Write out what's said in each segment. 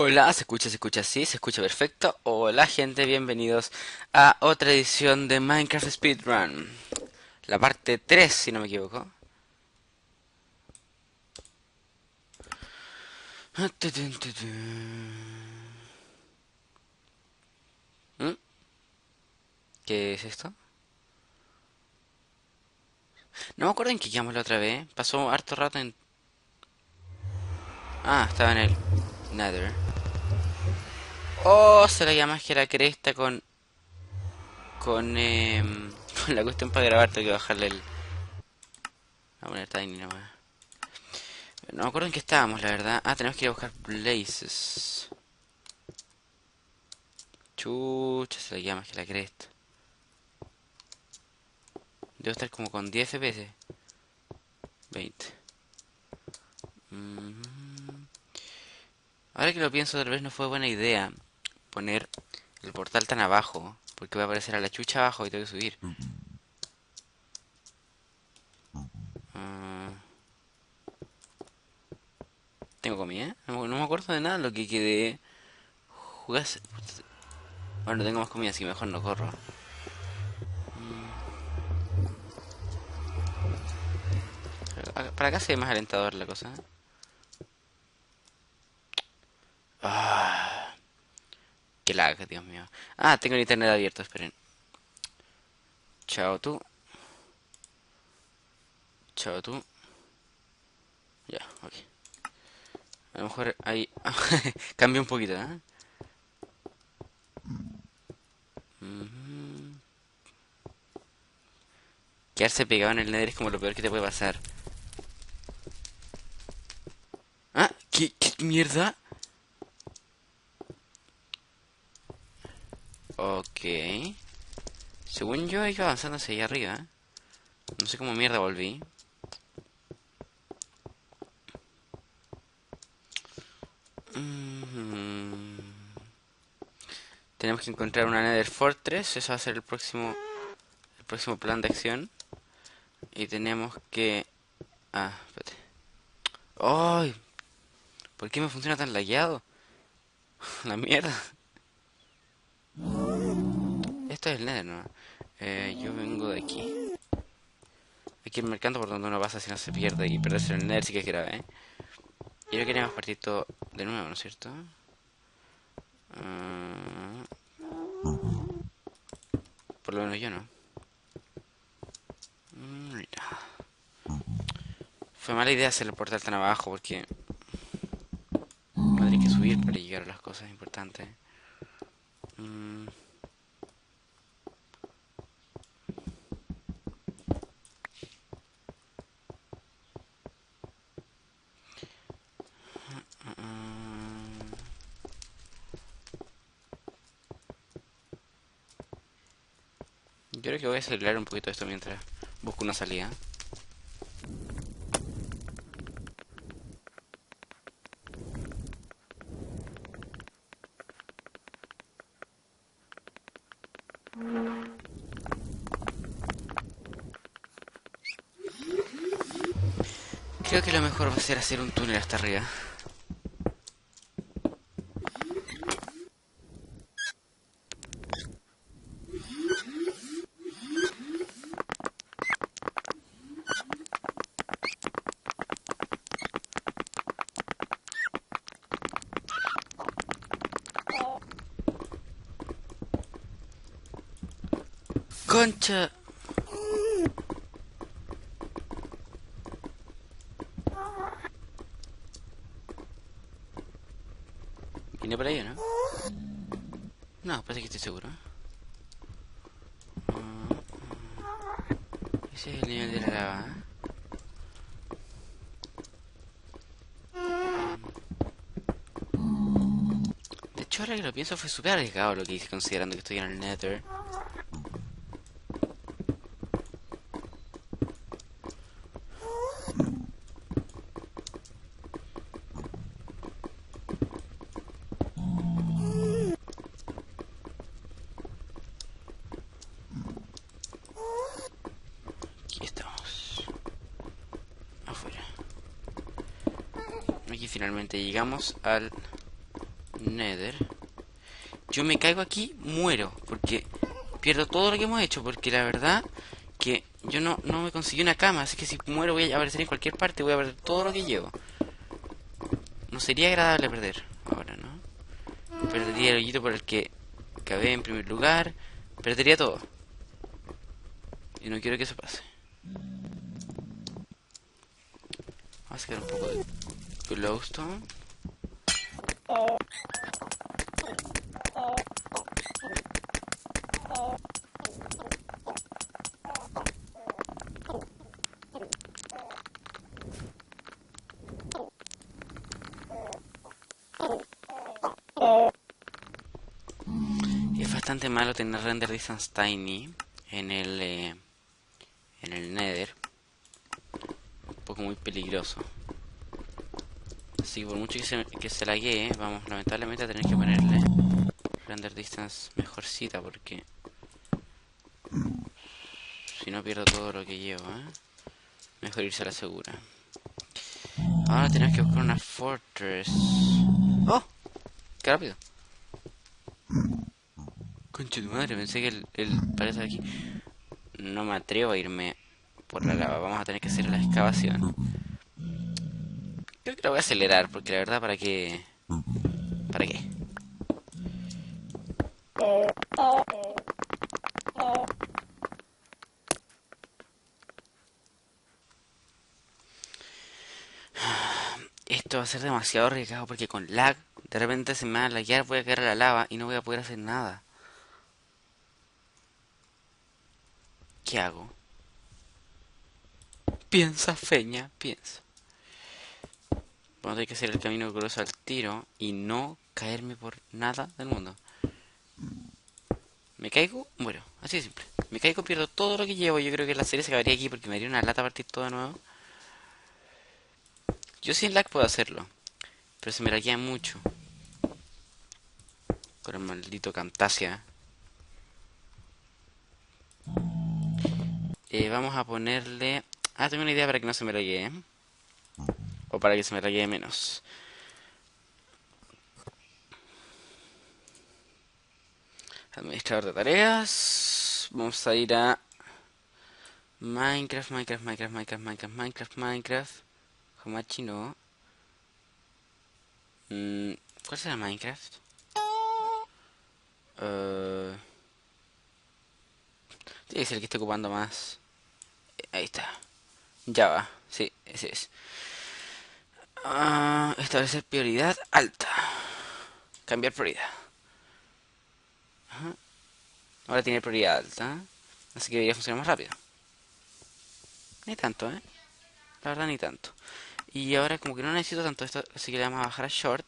Hola, se escucha así, se escucha perfecto. Hola gente, bienvenidos a otra edición de Minecraft Speedrun. La parte 3, si no me equivoco. ¿Mm? ¿Qué es esto? No me acuerdo en qué quedamos la otra vez. Pasó harto rato en... Ah, estaba en el Nether. Oh, se la llama que la cresta con... con la cuestión para grabar. Tengo que bajarle el... Voy a poner tiny nomás. No me acuerdo en qué estábamos, la verdad. Ah, tenemos que ir a buscar blazes. Chucha, se la llama que la cresta. Debo estar como con 10 FPS. 20. Mm. Ahora que lo pienso, tal vez no fue buena idea poner el portal tan abajo. Porque va a aparecer a la chucha abajo y tengo que subir. Ah, ¿tengo comida? No me acuerdo de nada lo que quedé. Jugas. Bueno, no tengo más comida, así que mejor no corro. Para acá se ve más alentador la cosa. Ah, qué lag, Dios mío. Ah, tengo el internet abierto, esperen. Chao tú. Chao tú. Ya, ok. A lo mejor ahí cambia un poquito, ¿eh? Ujú. Quedarse pegado en el Nether es como lo peor que te puede pasar. Ah, ¿qué mierda? Ok. Según yo iba avanzando hacia allá arriba, ¿eh? No sé cómo mierda volví. Mm, Tenemos que encontrar una Nether Fortress. Eso va a ser el próximo plan de acción. Y tenemos que... Ah, espérate. ¡Ay! ¿Por qué me funciona tan lagueado? La mierda. Esto es el Nether, ¿no? Yo vengo de aquí. Hay que ir marcando por donde uno pasa si no se pierde y perderse en el Nether sí que es grave, ¿eh? Y ahora queremos partir todo de nuevo, ¿no es cierto? Ah, por lo menos yo no. Mira. Fue mala idea hacer el portal tan abajo porque tendría que subir para llegar a las cosas importantes. Mm, mm. Yo creo que voy a acelerar un poquito esto mientras busco una salida. Creo que lo mejor va a ser hacer un túnel hasta arriba. ¡Concha! ¿Vine por ahí o no? No, parece que estoy seguro. Ese es el nivel de la lava, ¿eh? De hecho, ahora que lo pienso, fue súper arriesgado lo que hice considerando que estoy en el Nether. Aquí estamos. Afuera. Aquí finalmente llegamos al Nether. Yo me caigo aquí, muero, porque pierdo todo lo que hemos hecho, porque la verdad que yo no me conseguí una cama, así que si muero voy a aparecer en cualquier parte, voy a perder todo lo que llevo. No sería agradable perder ahora, ¿no? Perdería el hoyito por el que cavé en primer lugar, perdería todo. Y no quiero que eso pase. Vamos a sacar un poco de glowstone. Es bastante malo tener render distance tiny en el Nether. Un poco muy peligroso. Así que por mucho que se laguee, vamos lamentablemente a tener que ponerle render distance mejorcita, porque si no pierdo todo lo que llevo, ¿eh? Mejor irse a la segura. Ahora tenemos que buscar una fortress. ¡Oh! ¡Qué rápido! Concha de madre, pensé que el parece aquí. No me atrevo a irme por la lava. Vamos a tener que hacer la excavación. Creo que la voy a acelerar, porque la verdad, ¿para qué? ¿Para qué? Esto va a ser demasiado arriesgado, porque con lag de repente se me va a laguear, voy a caer a la lava y no voy a poder hacer nada. ¿Qué hago? Piensa, Feña, piensa. Vamos a tener que hacer el camino grueso al tiro y no caerme por nada del mundo. Me caigo, muero. Así de simple. Me caigo, pierdo todo lo que llevo. Yo creo que la serie se acabaría aquí porque me haría una lata partir todo de nuevo. Yo sin lag puedo hacerlo, pero se me laguea mucho. Con el maldito Camtasia. Vamos a ponerle... Ah, tengo una idea para que no se me laguee. O para que se me laguee menos. Administrador de tareas. Vamos a ir a... Minecraft. Hamachi no. ¿Cuál será Minecraft? Tiene que ser el que esté ocupando más. Ahí está. Java. Sí, ese es. Establecer prioridad alta. Cambiar prioridad. Ajá. Ahora tiene prioridad alta. Así que debería funcionar más rápido. Ni tanto, ¿eh? La verdad, ni tanto. Y ahora como que no necesito tanto esto, así que le vamos a bajar a Short.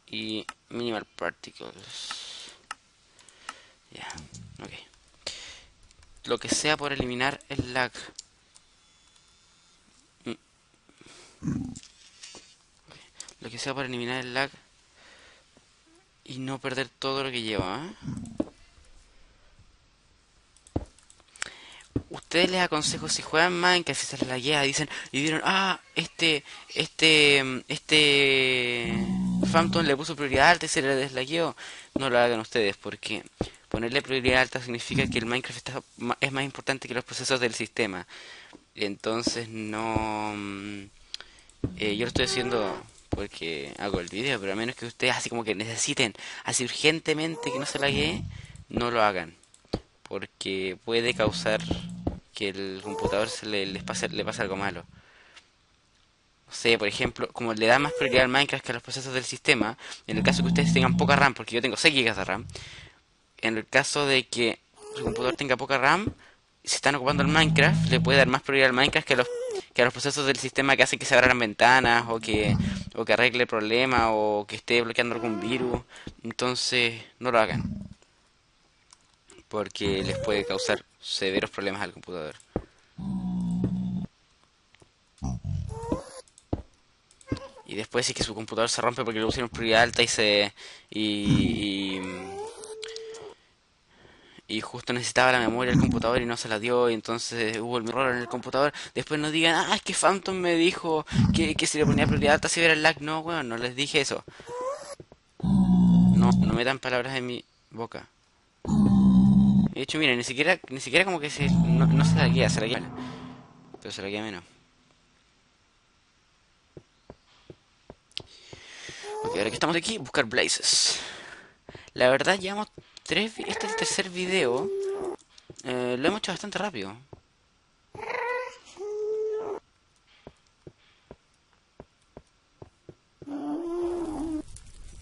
Y Minimal Particles. Ya, ok. Lo que sea por eliminar el lag. Lo que sea por eliminar el lag. Y no perder todo lo que lleva, ¿eh? Ustedes les aconsejo, si juegan Minecraft y se les laguea, dicen y vieron, este Phantom le puso prioridad alta y se le deslagueó. No lo hagan ustedes, porque ponerle prioridad alta significa que el Minecraft es más importante que los procesos del sistema. Entonces no... yo lo estoy haciendo porque hago el video, pero a menos que ustedes así como que necesiten, así urgentemente que no se laguee, no lo hagan. Porque puede causar que el computador le pase algo malo. No sé, por ejemplo, como le da más prioridad al Minecraft que a los procesos del sistema, en el caso que ustedes tengan poca RAM, porque yo tengo 6 gigas de RAM, en el caso de que su computador tenga poca RAM, si están ocupando el Minecraft, le puede dar más prioridad al Minecraft que a los procesos del sistema que hacen que se abran ventanas o que arregle el problema o que esté bloqueando algún virus. Entonces, no lo hagan, porque les puede causar severos problemas al computador. Y después si es que su computador se rompe porque le pusieron prioridad alta y y justo necesitaba la memoria del computador y no se la dio, y entonces hubo el error en el computador. Después no digan, ah, es que Phantom me dijo que si le ponía prioridad alta se iba a ver el lag. No, weón, no les dije eso. No, no metan palabras en mi boca. De hecho, mira, ni siquiera como que no se la guía, se la guía. Pero se la guía menos. Ok, ahora que estamos aquí, buscar Blazes. La verdad, llevamos este es el tercer video. Lo hemos hecho bastante rápido.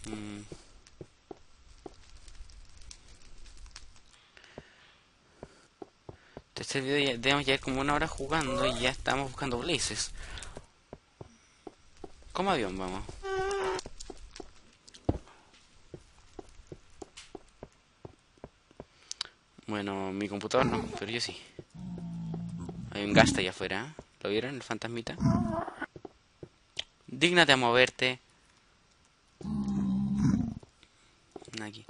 Mm, tercer video ya debemos llevar como 1 hora jugando y ya estamos buscando Blazes. Como avión, vamos. Bueno, mi computador no, pero yo sí. Hay un Gasta allá afuera. ¿Lo vieron? El fantasmita. Dígnate a moverte. Aquí.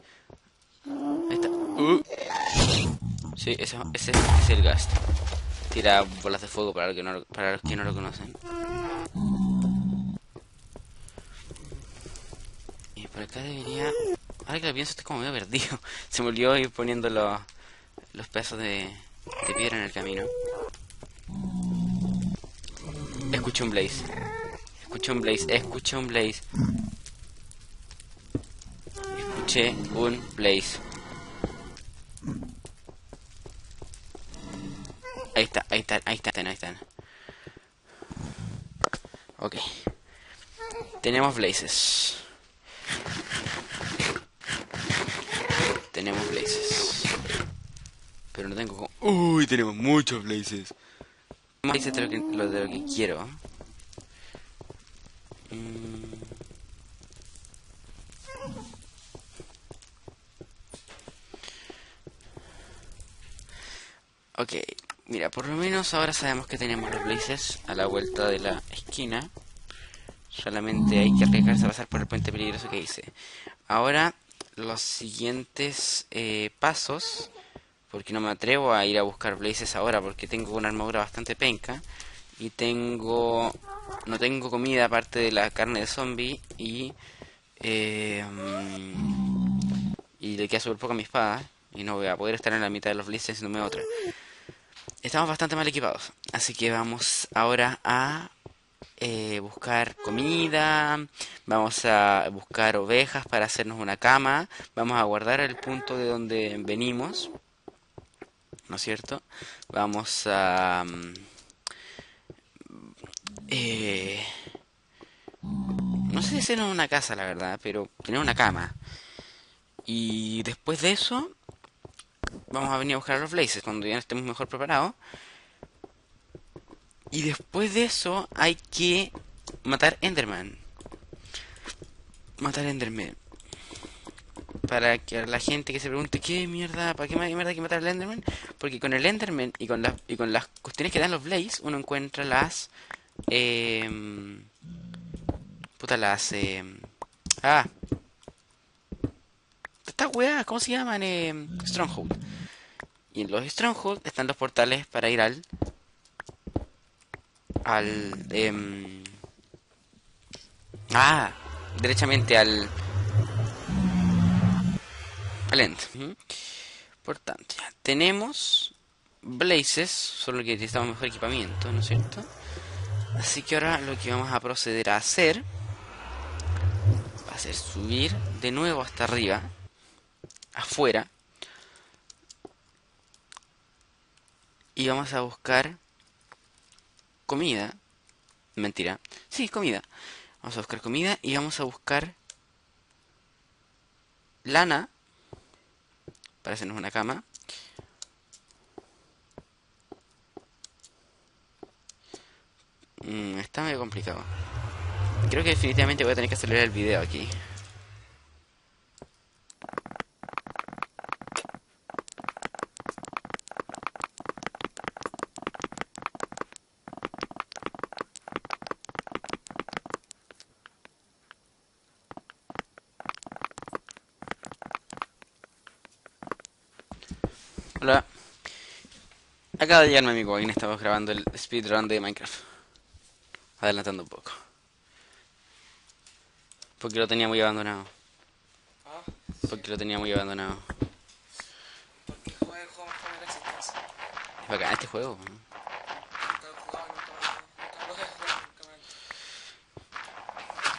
Ahí está. Sí, ese es el Gast. Tira bolas de fuego para los que no lo conocen. Y por acá debería... Ahora que lo pienso estoy como medio perdido. Se me olvidó ir poniendo los pedazos de piedra en el camino. Escuché un Blaze. Escuché un Blaze. Escuché un Blaze. Escuché un Blaze. Ahí está, ahí está, ahí están, ahí están. Ok. Tenemos Blazes. Tenemos Blazes. Pero no tengo como... Uy, tenemos muchos Blazes. Blazes de lo que quiero. Ok, mira, por lo menos ahora sabemos que tenemos los Blazes a la vuelta de la esquina. Solamente hay que arriesgarse a pasar por el puente peligroso que hice. Ahora, los siguientes pasos, porque no me atrevo a ir a buscar Blazes ahora, porque tengo una armadura bastante penca. Y no tengo comida aparte de la carne de zombie y le queda súper poco a mi espada. Y no voy a poder estar en la mitad de los Blazes haciéndome otra. Estamos bastante mal equipados. Así que vamos ahora a buscar comida, vamos a buscar ovejas para hacernos una cama, vamos a guardar el punto de donde venimos, ¿no es cierto? Vamos a... eh, no sé si hacernos una casa, la verdad, pero tener una cama. Y después de eso, vamos a venir a buscar a los Blazes cuando ya estemos mejor preparados. Y después de eso, hay que matar Enderman. Matar Enderman. Para que la gente que se pregunte qué mierda, ¿para qué mierda hay que matar al Enderman? Porque con el Enderman y con las cuestiones que dan los Blaze, uno encuentra las puta las ah, estas weas, ¿cómo se llaman? Stronghold. Y en los Stronghold están los portales para ir al ah, derechamente al End. Ujú. Por tanto, ya tenemos Blazes, solo que necesitamos mejor equipamiento, ¿no es cierto? Así que ahora lo que vamos a proceder a hacer va a ser subir de nuevo hasta arriba, afuera, y vamos a buscar comida. Mentira. Sí, comida. Vamos a buscar comida y vamos a buscar lana para hacernos una cama. Está medio complicado. Creo que definitivamente voy a tener que acelerar el video aquí. Hola. Acaba de llegar mi amigo y estamos grabando el speedrun de Minecraft. Adelantando un poco. Porque lo tenía muy abandonado. Ah, Porque lo tenía muy abandonado. porque juega el juego más fome de la existencia. Es bacán este juego. ¿No? Nunca lo he jugado, nunca lo he jugado, nunca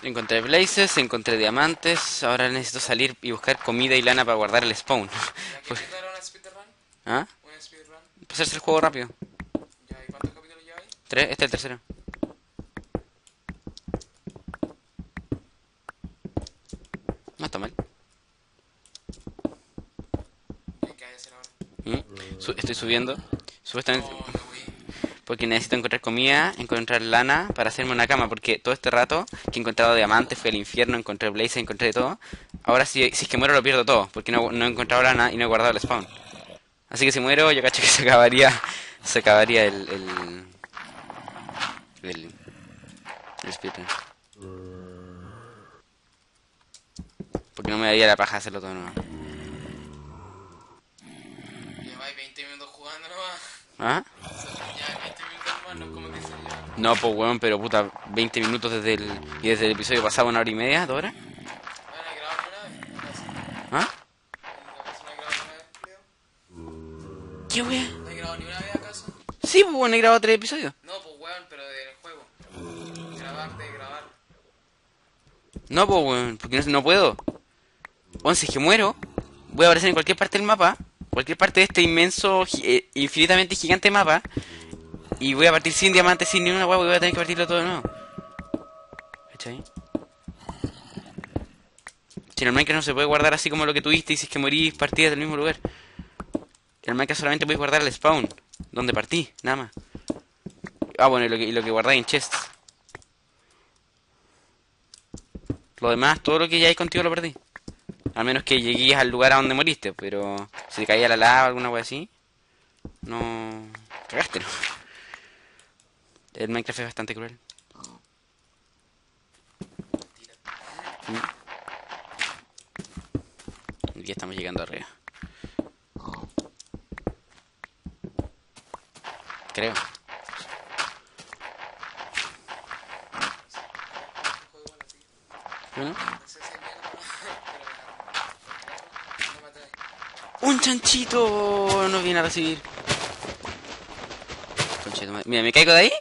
me. Encontré blazes, encontré diamantes. Ahora necesito salir y buscar comida y lana para guardar el spawn. ¿Ya Pues- quieres dar una speedrun? ¿Ah? ¿Una speedrun? Pasarse el juego rápido. Ya, ¿y cuántos capítulos lleváis? Tres, este es el tercero. No está mal. ¿Qué hay que hacer ahora? Estoy subiendo. Supuestamente. No, me voy. Porque necesito encontrar comida, encontrar lana para hacerme una cama. Porque todo este rato que he encontrado diamantes, fui al infierno, encontré blazes, encontré de todo. Ahora si es que muero lo pierdo todo. Porque no he encontrado lana y no he guardado el spawn. Así que si muero, yo cacho que se acabaría el, el speedrun. Porque no me daría la paja hacerlo todo de nuevo. Lleváis 20 minutos jugando nomás. ¿Ah? Ya, 20 minutos nomás, no como que se ya. No, pues weón, pero puta, 20 minutos y desde el episodio pasado 1 hora y media, 2 horas. ¿No he grabado ni una vez? ¿Ah? ¿Acaso no he grabado ni una vez, Leo? ¿Qué wea? ¿No he grabado ni una vez acaso? Sí, pues bueno, he grabado 3 episodios. No, pues weón, pero del juego. Grabar de grabar. No, pues weón, porque no puedo. Weón, si es que muero, voy a aparecer en cualquier parte del mapa, cualquier parte de este inmenso, infinitamente gigante mapa, y voy a partir sin diamantes, sin ni una wea, y voy a tener que partirlo todo de nuevo. ¿Cachai? Si en el Minecraft no se puede guardar así como lo que tuviste y si es que morís partidas del mismo lugar. En el Minecraft solamente puedes guardar el spawn, donde partí, nada más. Ah, bueno, y lo que guardáis en chests. Lo demás, todo lo que ya hay contigo lo perdí. Al menos que llegues al lugar a donde moriste, pero si te caía la lava o alguna wea así, no... Cagaste, ¿no? El Minecraft es bastante cruel. Y ya estamos llegando arriba. Creo. Este juego igual así. Bueno. No sé si es mierda o no, pero no maté. ¡Un chanchito! Nos viene a recibir. Conchito, mira, me caigo de ahí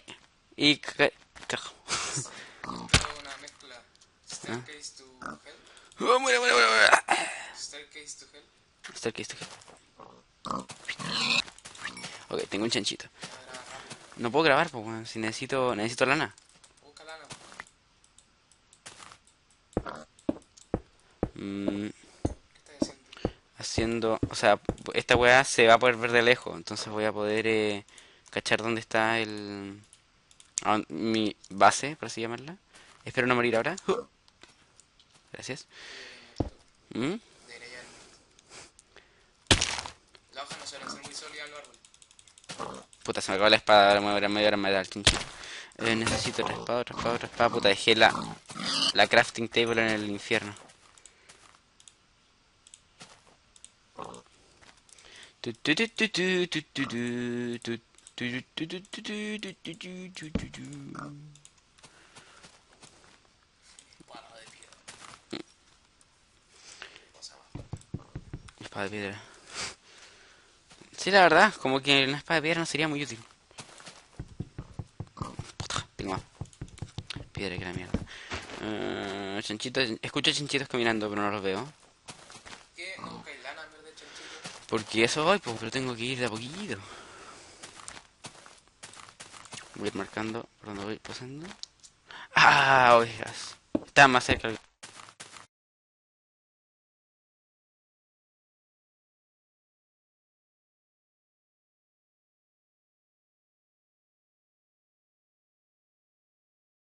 y cajo. Fue una mezcla. Staircase to hell. ¡Oh, muere, muere, muere, muere! Staircase to hell. Staircase to hell. Ok, tengo un chanchito. A ver, rápido. No puedo grabar, pues, weón. Si necesito lana. Busca lana. Mm, ¿Qué estás haciendo? o sea, esta weá se va a poder ver de lejos. Entonces voy a poder cachar dónde está mi base, por así llamarla. Espero no morir ahora. Gracias. ¿Mm? Debería llevar la hoja no suele ser muy sólida en los árboles. Puta, se me acabó la espada, me voy a matar al chinchito. Necesito otra espada, otra espada, otra espada. Puta, dejé la crafting table en el infierno. Para de piedra. Cosa más. Espada de piedra. Sí, la verdad, como que una espada de piedra no sería muy útil. Puta, tengo más piedra que la mierda. Chanchitos, escucho chanchitos caminando, pero no los veo. ¿Qué? ¿No buscáis lana en vez de chanchito? Porque eso voy, pues, pero tengo que ir de a poquito. Voy a ir marcando por donde voy pasando. Ah, oigas. Está más cerca.